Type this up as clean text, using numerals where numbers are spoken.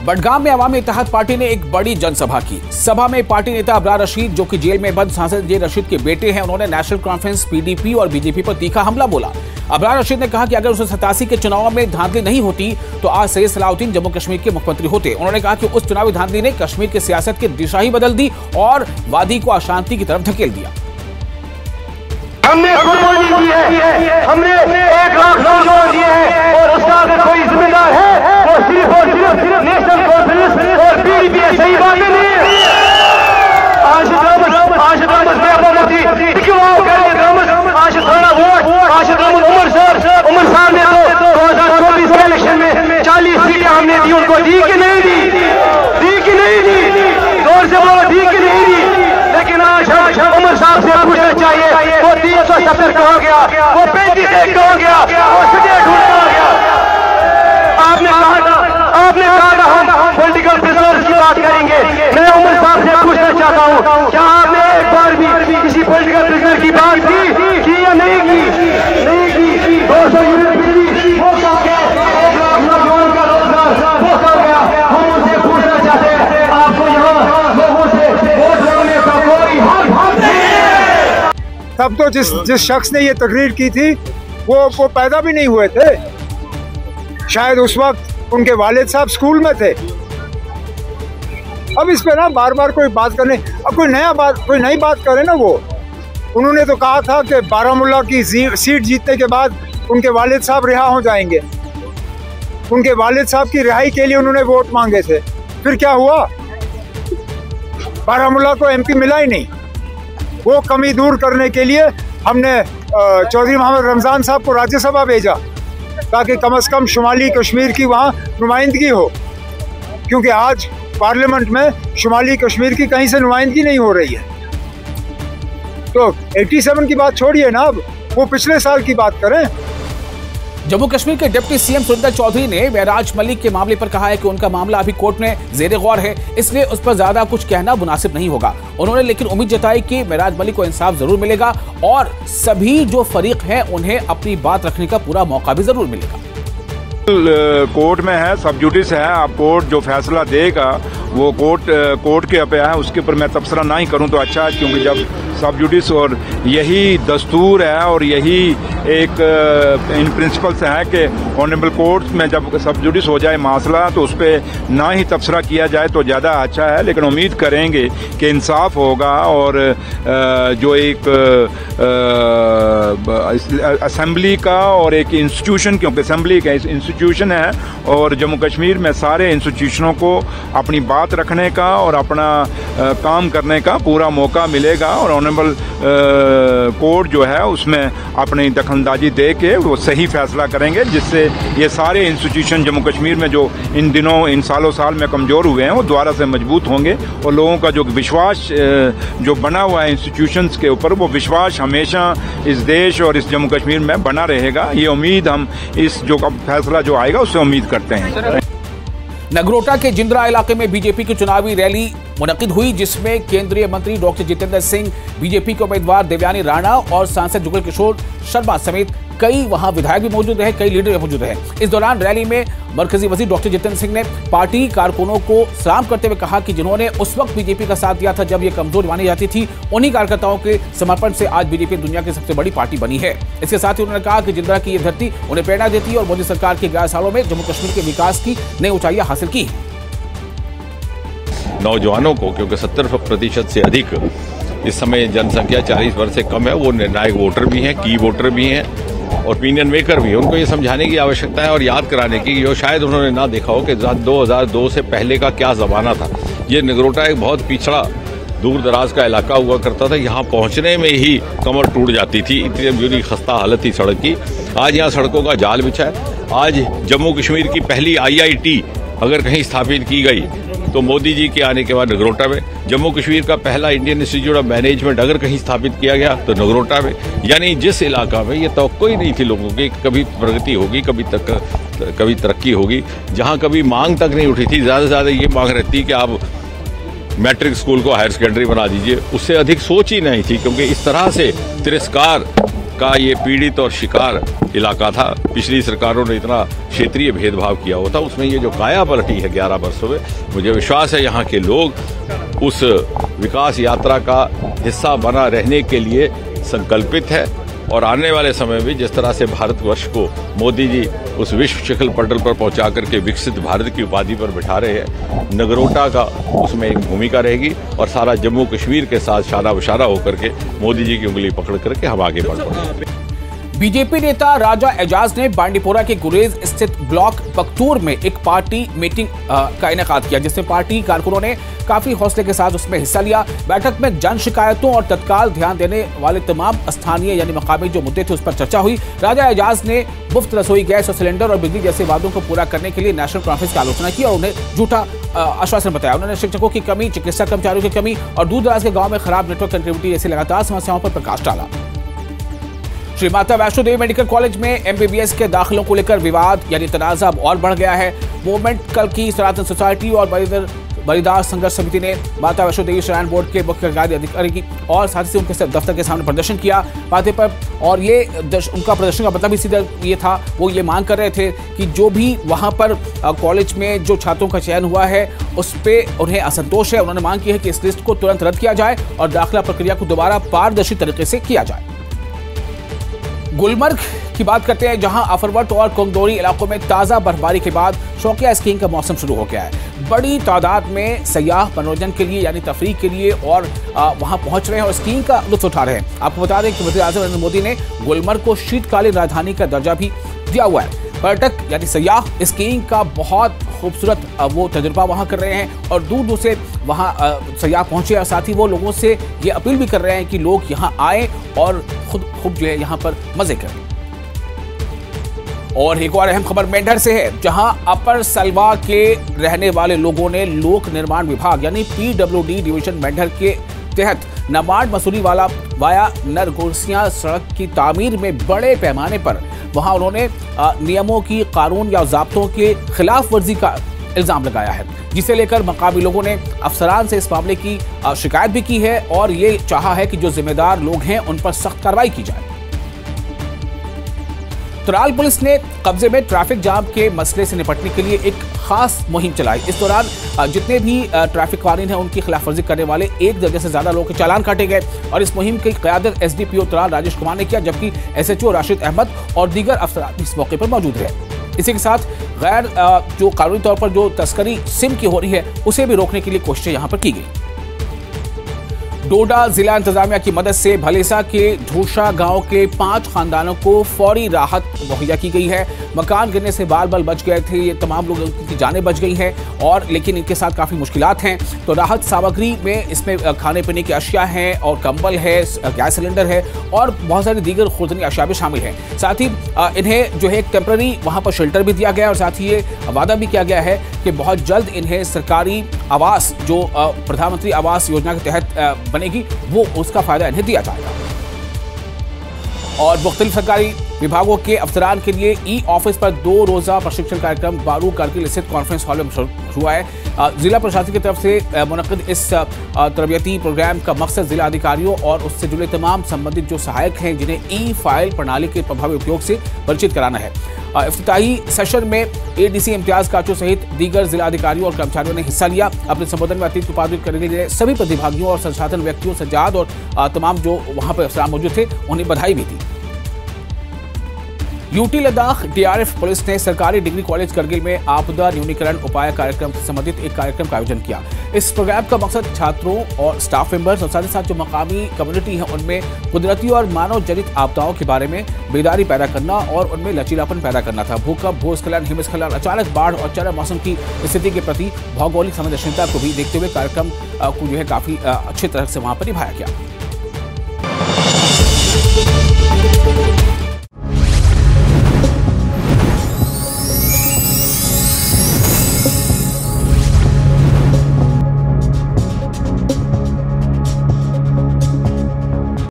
बडगाम में अवामी इत्तेहाद पार्टी ने एक बड़ी जनसभा की। सभा में पार्टी नेता अबरार रशीद, जो कि जेल में बंद सांसद जे रशीद के बेटे हैं, उन्होंने नेशनल कॉन्फ्रेंस, पीडीपी और बीजेपी पर तीखा हमला बोला। अबरार रशीद ने कहा कि अगर 1987 के चुनाव में धांधली नहीं होती तो आज सैयद सलाउद्दीन जम्मू कश्मीर के मुख्यमंत्री होते। उन्होंने कहा कि उस चुनावी धांधली ने कश्मीर की सियासत की दिशा ही बदल दी और वादी को अशांति की तरफ धकेल दिया। हमने कुर्बानी दी है, हमने 1 लाख नौजवान दिए हैं और उसका अगर कोई जिम्मेदार है वो सिर्फ और सिर्फ नेशनल कॉन्फ्रेंस और पीडीपी है। सही बात नहीं है। आशिक अहमद ने क्यों आओ करेंगे ड्रामा, आशिक थाना वोट, आशिक अहमद उमर साहब ने तो 2024 के इलेक्शन में 40 सीटें हमने दी, उनको दी कि नहीं दी? दी कि नहीं दी? जोर से बोलो, दी कि नहीं दी? लेकिन आज हम उमर साहब से पूछना चाहिए, वो 370 कहाँ गया, वो 35 कहाँ गया, वो स्टेट कहाँ गया? आपने कहा था हम पॉलिटिकल प्रिजनर्स की बात करेंगे। मैं उमर साहब से पूछना चाहता हूँ, क्या आपने एक बार भी किसी पॉलिटिकल प्रिजनर की बात की या नहीं की? नहीं की। 200 यूनिट बिजली वो कहाँ गया, 1 लाख नौजवान का रोजगार वो कहाँ गया? हम उनसे पूछना चाहते हैं, आपको यहाँ लोगों से वोट मांगने का कोई हक नहीं। तब तो जिस शख्स ने ये तकरीर की थी वो पैदा भी नहीं हुए थे। शायद उस वक्त उनके वालिद साहब स्कूल में थे। अब इस पे ना बार बार कोई बात करने, अब कोई नई बात करे ना। वो उन्होंने तो कहा था कि बारामूला की सीट जीतने के बाद उनके वालिद साहब रिहा हो जाएंगे। उनके वालिद साहब की रिहाई के लिए उन्होंने वोट मांगे थे। फिर क्या हुआ? बारामूला को एमपी मिला ही नहीं। वो कमी दूर करने के लिए हमने चौधरी मोहम्मद रमज़ान साहब को राज्यसभा भेजा ताकि कम से कम शुमाली कश्मीर की वहाँ नुमाइंदगी हो, क्योंकि आज पार्लियामेंट में शुमाली कश्मीर की कहीं से नुमाइंदगी नहीं हो रही है। तो 87 की बात छोड़िए ना, अब वो पिछले साल की बात करें। जम्मू कश्मीर के डिप्टी सीएम सुरिंदर चौधरी ने महराज मलिक के मामले पर कहा है कि उनका मामला अभी कोर्ट में जेर गौर है, इसलिए उस पर ज्यादा कुछ कहना मुनासिब नहीं होगा। उन्होंने लेकिन उम्मीद जताई कि महराज मलिक को इंसाफ जरूर मिलेगा और सभी जो फरीक हैं उन्हें अपनी बात रखने का पूरा मौका भी जरूर मिलेगा। कोर्ट में है, सब जुडिस है। अब कोर्ट जो फैसला देगा वो कोर्ट के पे है, उसके ऊपर मैं तबसरा नहीं करूं तो अच्छा है, क्योंकि जब सब जुडिस और यही दस्तूर है और यही एक इन प्रिंसिपल्स है कि ऑनरेबल कोर्ट में जब सब जुडिस हो जाए मामला तो उस पर ना ही तबसरा किया जाए तो ज़्यादा अच्छा है। लेकिन उम्मीद करेंगे कि इंसाफ होगा और जो एक असेंबली का और एक इंस्टीट्यूशन, क्योंकि असेंबली का इंस्टीट्यूशन है और जम्मू कश्मीर में सारे इंस्टीट्यूशनों को अपनी बात रखने का और अपना काम करने का पूरा मौका मिलेगा और ऑनरेबल कोर्ट जो है उसमें अपनी दखलंदाजी दे के वो सही फैसला करेंगे, जिससे ये सारे इंस्टीट्यूशन जम्मू कश्मीर में जो इन दिनों इन सालों साल में कमज़ोर हुए हैं वो दोबारा से मजबूत होंगे और लोगों का जो विश्वास जो बना हुआ है इंस्टीट्यूशंस के ऊपर, वो विश्वास हमेशा इस देश और इस जम्मू कश्मीर में बना रहेगा। ये उम्मीद हम इस जो फैसला जो आएगा उससे उम्मीद करते हैं। नगरोटा के जिंद्रा इलाके में बीजेपी की चुनावी रैली मुनक्किद हुई, जिसमें केंद्रीय मंत्री डॉक्टर जितेंद्र सिंह, बीजेपी के उम्मीदवार देवयानी राणा और सांसद जुगल किशोर शर्मा समेत कई वहां विधायक भी मौजूद रहे, कई लीडर भी मौजूद रहे। इस दौरान रैली में मरकजी वजीर डॉक्टर जितेंद्र सिंह ने पार्टी कारकुनों को सलाम करते हुए कहा कि जिन्होंने उस वक्त बीजेपी का साथ दिया था जब ये कमजोर मानी जाती थी, उन्हीं कार्यकर्ताओं के समर्पण से आज बीजेपी दुनिया की सबसे बड़ी पार्टी बनी है। इसके साथ ही उन्होंने कहा कि जिंद्रा की ये धरती उन्हें प्रेरणा देती है और मोदी सरकार के 11 सालों में जम्मू कश्मीर के विकास की नई ऊंचाइयां हासिल की। नौजवानों को, क्योंकि 70% से अधिक इस समय जनसंख्या 40 वर्ष से कम है, वो निर्णायक वोटर भी हैं, की वोटर भी हैं और ओपिनियन मेकर भी हैं। उनको ये समझाने की आवश्यकता है और याद कराने की, जो शायद उन्होंने ना देखा हो कि 2002 से पहले का क्या ज़माना था। ये नगरोटा एक बहुत पिछड़ा दूर दराज का इलाका हुआ करता था। यहाँ पहुँचने में ही कमर टूट जाती थी, इतनी बुरी खस्ता हालत थी सड़क की। आज यहाँ सड़कों का जाल बिछा है। आज जम्मू कश्मीर की पहली IIT अगर कहीं स्थापित की गई तो मोदी जी के आने के बाद नगरोटा में। जम्मू कश्मीर का पहला इंडियन इंस्टीट्यूट ऑफ मैनेजमेंट अगर कहीं स्थापित किया गया तो नगरोटा में। यानी जिस इलाका में ये तवक्को ही नहीं थी लोगों की कभी प्रगति होगी, कभी तरक्की होगी, जहाँ कभी मांग तक नहीं उठी थी, ज़्यादा से ज़्यादा ये मांग रहती कि आप मैट्रिक स्कूल को हायर सेकेंडरी बना दीजिए, उससे अधिक सोच ही नहीं थी, क्योंकि इस तरह से तिरस्कार का ये पीड़ित और शिकार इलाका था। पिछली सरकारों ने इतना क्षेत्रीय भेदभाव किया हुआ था, उसमें ये जो काया पलटी है 11 वर्षों में, मुझे विश्वास है यहाँ के लोग उस विकास यात्रा का हिस्सा बना रहने के लिए संकल्पित है। और आने वाले समय में जिस तरह से भारतवर्ष को मोदी जी उस विश्व शिखर पटल पर पहुंचा करके विकसित भारत की उपाधि पर बिठा रहे हैं, नगरोटा का उसमें एक भूमिका रहेगी और सारा जम्मू कश्मीर के साथ शाना बशाना होकर के मोदी जी की उंगली पकड़ करके हम आगे बढ़ पाएंगे। बीजेपी नेता राजा एजाज ने बांडीपोरा के गुरेज स्थित ब्लॉक पख्तूर में एक पार्टी मीटिंग का इनेकाद किया, जिसमें पार्टी कारकुनों ने काफी हौसले के साथ उसमें हिस्सा लिया। बैठक में जन शिकायतों और तत्काल ध्यान देने वाले तमाम स्थानीय यानी मकामी जो मुद्दे थे उस पर चर्चा हुई। राजा एजाज ने मुफ्त रसोई गैस और सिलेंडर और बिजली जैसे वादों को पूरा करने के लिए नेशनल कॉन्फ्रेंस की आलोचना की और उन्हें झूठा आश्वासन बताया। उन्होंने शिक्षकों की कमी, चिकित्सा कर्मचारियों की कमी और दूर दराज के गाँव में खराब नेटवर्क कनेक्टिविटी जैसी लगातार समस्याओं पर प्रकाश डाला। श्री माता वैष्णो देवी मेडिकल कॉलेज में एमबीबीएस के दाखिलों को लेकर विवाद यानी तनाजा अब और बढ़ गया है। मूवमेंट कल की सनातन सोसाइटी और बलिदार संघर्ष समिति ने माता वैष्णो देवी श्राइन बोर्ड के मुख्य कार्यकारी अधिकारी की और साथ ही उनके दफ्तर के सामने प्रदर्शन किया माथे पर। और ये उनका प्रदर्शन का मतलब ही सीधा ये था, वो ये मांग कर रहे थे कि जो भी वहाँ पर कॉलेज में जो छात्रों का चयन हुआ है उस पर उन्हें असंतोष है। उन्होंने मांग की है कि इस लिस्ट को तुरंत रद्द किया जाए और दाखिला प्रक्रिया को दोबारा पारदर्शी तरीके से किया जाए। गुलमर्ग की बात करते हैं, जहां अफरवट और कोंगदोरी इलाकों में ताजा बर्फबारी के बाद शौकिया स्कीइंग का मौसम शुरू हो गया है। बड़ी तादाद में सयाह मनोरंजन के लिए यानी तफरीह के लिए और वहां पहुंच रहे हैं और स्कीइंग का लुत्फ उठा रहे हैं। आपको बता दें कि वज़ीर आज़म नरेंद्र मोदी ने गुलमर्ग को शीतकालीन राजधानी का दर्जा भी दिया हुआ है। पर्यटक यानी सयाह स्कीइंग का बहुत खूबसूरत वो तजुर्बा वहाँ कर रहे हैं और दूर दूर से वहाँ सयाह पहुँचे और साथ ही वो लोगों से ये अपील भी कर रहे हैं कि लोग यहाँ आए और खुद जो है यहाँ पर मजे करें। और एक और अहम खबर मेंढर से है, जहां अपर सलवा के रहने वाले लोगों ने लोक निर्माण विभाग यानी पीडब्ल्यूडी डिवीजन मेंढर के तहत नमाड मसूरी वाला वाया नरगोसिया सड़क की तामीर में बड़े पैमाने पर वहां उन्होंने नियमों की, कानून या ज़ाब्तों के खिलाफ वर्जी का इल्जाम लगाया है, जिसे लेकर मकामी लोगों ने अफसरान से इस मामले की शिकायत भी की है और ये चाहा है कि जो जिम्मेदार लोग हैं उन पर सख्त कार्रवाई की जाए। त्राल पुलिस ने कब्जे में ट्रैफिक जाम के मसले से निपटने के लिए एक खास मुहिम चलाई। इस दौरान जितने भी ट्रैफिक कानून हैं उनकी खिलाफवर्जी करने वाले 1 दर्जन से ज्यादा लोगों के चालान काटे गए और इस मुहिम की क़यादत एसडीपीओ त्राल राजेश कुमार ने किया, जबकि एसएचओ राशिद अहमद और दीगर अफसरान इस मौके पर मौजूद रहे। इसी के साथ गैर जो कानूनी तौर पर जो तस्करी सिम की हो रही है उसे भी रोकने के लिए कोशिशें यहाँ पर की गई। डोडा जिला इंतजामिया की मदद से भलेसा के ढूसा गांव के 5 खानदानों को फौरी राहत मुहैया की गई है। मकान गिरने से बाल बाल बच गए थे, ये तमाम लोगों की जानें बच गई हैं और लेकिन इनके साथ काफ़ी मुश्किलात हैं। तो राहत सामग्री में इसमें खाने पीने की अशिया हैं और कंबल है, गैस सिलेंडर है और बहुत सारी दीगर खुर्दनी अशिया भी शामिल हैं। साथ ही इन्हें जो है टेम्प्रेरी वहाँ पर शेल्टर भी दिया गया और साथ ही ये वादा भी किया गया है कि बहुत जल्द इन्हें सरकारी आवास जो प्रधानमंत्री आवास योजना के तहत बनेगी वो उसका फायदा इन्हें दिया जाएगा। और मुख्तलिफ सरकारी विभागों के अफसरान के लिए ई ऑफिस पर 2 रोजा प्रशिक्षण कार्यक्रम बारू कारगिल स्थित कॉन्फ्रेंस हॉल में हुआ है। जिला प्रशासन की तरफ से मुनक्किद इस तरबियती प्रोग्राम का मकसद जिला अधिकारियों और उससे जुड़े तमाम संबंधित जो सहायक हैं जिन्हें ई फाइल प्रणाली के प्रभावी उपयोग से परिचित कराना है। इफ्तिताही सेशन में एडीसी इम्तियाज काचू सहित दीगर जिला अधिकारियों और कर्मचारियों ने हिस्सा लिया। अपने संबोधन में अतीत को पारित करने के लिए सभी प्रतिभागियों और संसाधन व्यक्तियों सज्जाद और तमाम जो वहां पर अफसरान मौजूद थे उन्हें बधाई भी दी। यूटी लद्दाख डीआरएफ पुलिस ने सरकारी डिग्री कॉलेज करगिल में आपदा न्यूनीकरण उपाय कार्यक्रम से संबंधित एक कार्यक्रम का आयोजन किया। इस प्रोग्राम का मकसद छात्रों और स्टाफ मेंबर्स और साथ ही साथ जो मकामी कम्युनिटी है उनमें कुदरती और मानव जनित आपदाओं के बारे में बेदारी पैदा करना और उनमें लचीलापन पैदा करना था। भूकंप, भूस्खलन, हिमस्खलन, अचानक बाढ़ और चरम मौसम की स्थिति के प्रति भौगोलिक संवेदनशीलता को भी देखते हुए कार्यक्रम को जो है काफी अच्छी तरह से वहां पर निभाया गया।